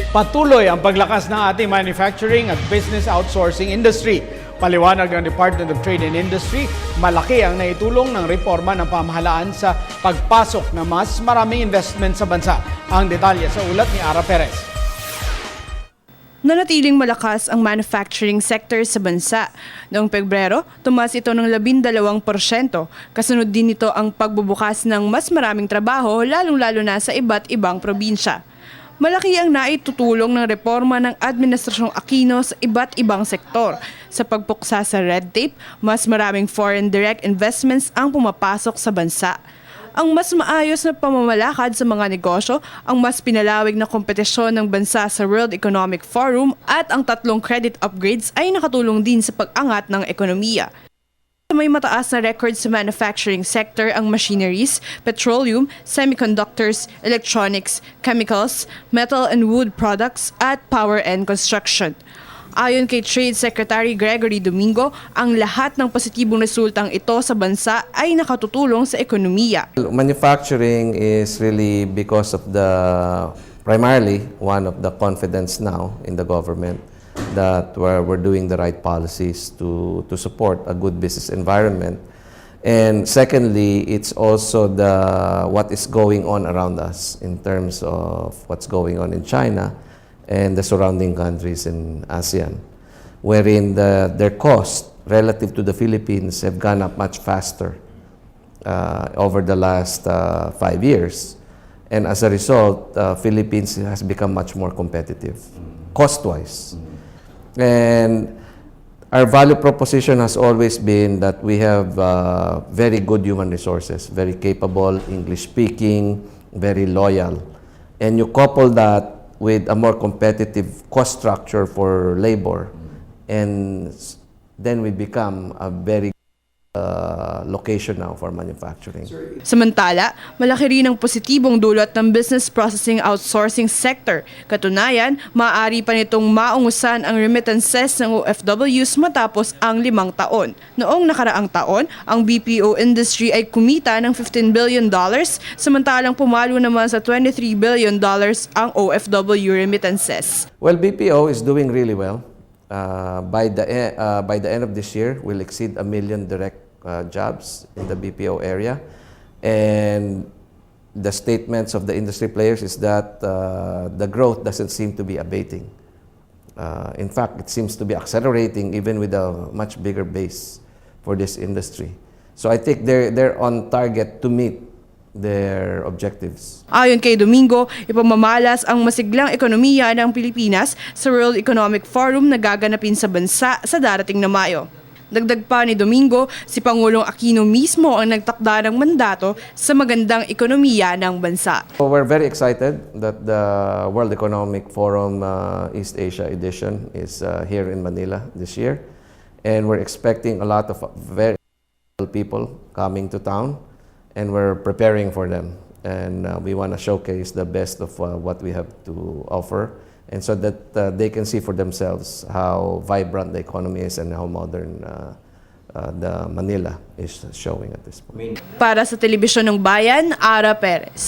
Patuloy ang paglakas ng ating manufacturing at business outsourcing industry. Paliwanag ng Department of Trade and Industry, malaki ang naitulong ng reforma ng pamahalaan sa pagpasok ng mas maraming investment sa bansa. Ang detalye sa ulat ni Ara Perez. Nanatiling malakas ang manufacturing sector sa bansa. Noong Pebrero, tumaas ito ng 12%. Kasunod din nito ang pagbubukas ng mas maraming trabaho, lalong-lalo na sa iba't ibang probinsya. Malaki ang naitutulong ng reforma ng Administrasyong Aquino sa iba't ibang sektor. Sa pagpuksa sa red tape, mas maraming foreign direct investments ang pumapasok sa bansa. Ang mas maayos na pamamalakad sa mga negosyo, ang mas pinalawig na kompetisyon ng bansa sa World Economic Forum at ang 3 credit upgrades ay nakatulong din sa pag-angat ng ekonomiya. May mataas na record sa manufacturing sector ang machineries, petroleum, semiconductors, electronics, chemicals, metal and wood products at power and construction. Ayon kay Trade Secretary Gregory Domingo, ang lahat ng positibong resultang ito sa bansa ay nakatutulong sa ekonomiya. Manufacturing is really because of primarily one of the confidence now in the government that we're doing the right policies to support a good business environment. And secondly, it's also what is going on around us in terms of what's going on in China and the surrounding countries in ASEAN, wherein their cost relative to the Philippines have gone up much faster over the last 5 years. And as a result, Philippines has become much more competitive, cost-wise. And our value proposition has always been that we have very good human resources, very capable, English-speaking, very loyal. And you couple that with a more competitive cost structure for labor, and then we become a very location now for manufacturing. Samantala, malaki rin ang positibong dulot ng business processing outsourcing sector. Katunayan, maaari pa nitong maungusan ang remittances ng OFWs matapos ang 5 taon. Noong nakaraang taon, ang BPO industry ay kumita ng $15 billion, samantalang pumalo naman sa $23 billion ang OFW remittances. Well, BPO is doing really well. By the end of this year, we'll exceed 1 million direct jobs in the BPO area. And the statements of the industry players is that the growth doesn't seem to be abating. In fact, it seems to be accelerating even with a much bigger base for this industry. So I think they're on target to meet their objectives. Ayon kay Domingo, ipamamalas ang masiglang ekonomiya ng Pilipinas sa World Economic Forum na gaganapin sa bansa sa darating na Mayo. Dagdag pa ni Domingo, si Pangulong Aquino mismo ang nagtakda ng mandato sa magandang ekonomiya ng bansa. So we're very excited that the World Economic Forum East Asia edition is here in Manila this year. And we're expecting a lot of very people coming to town. And we're preparing for them, and we want to showcase the best of what we have to offer, and so that they can see for themselves how vibrant the economy is and how modern the Manila is showing at this point. Para sa Telebisyon ng Bayan, Ara Perez.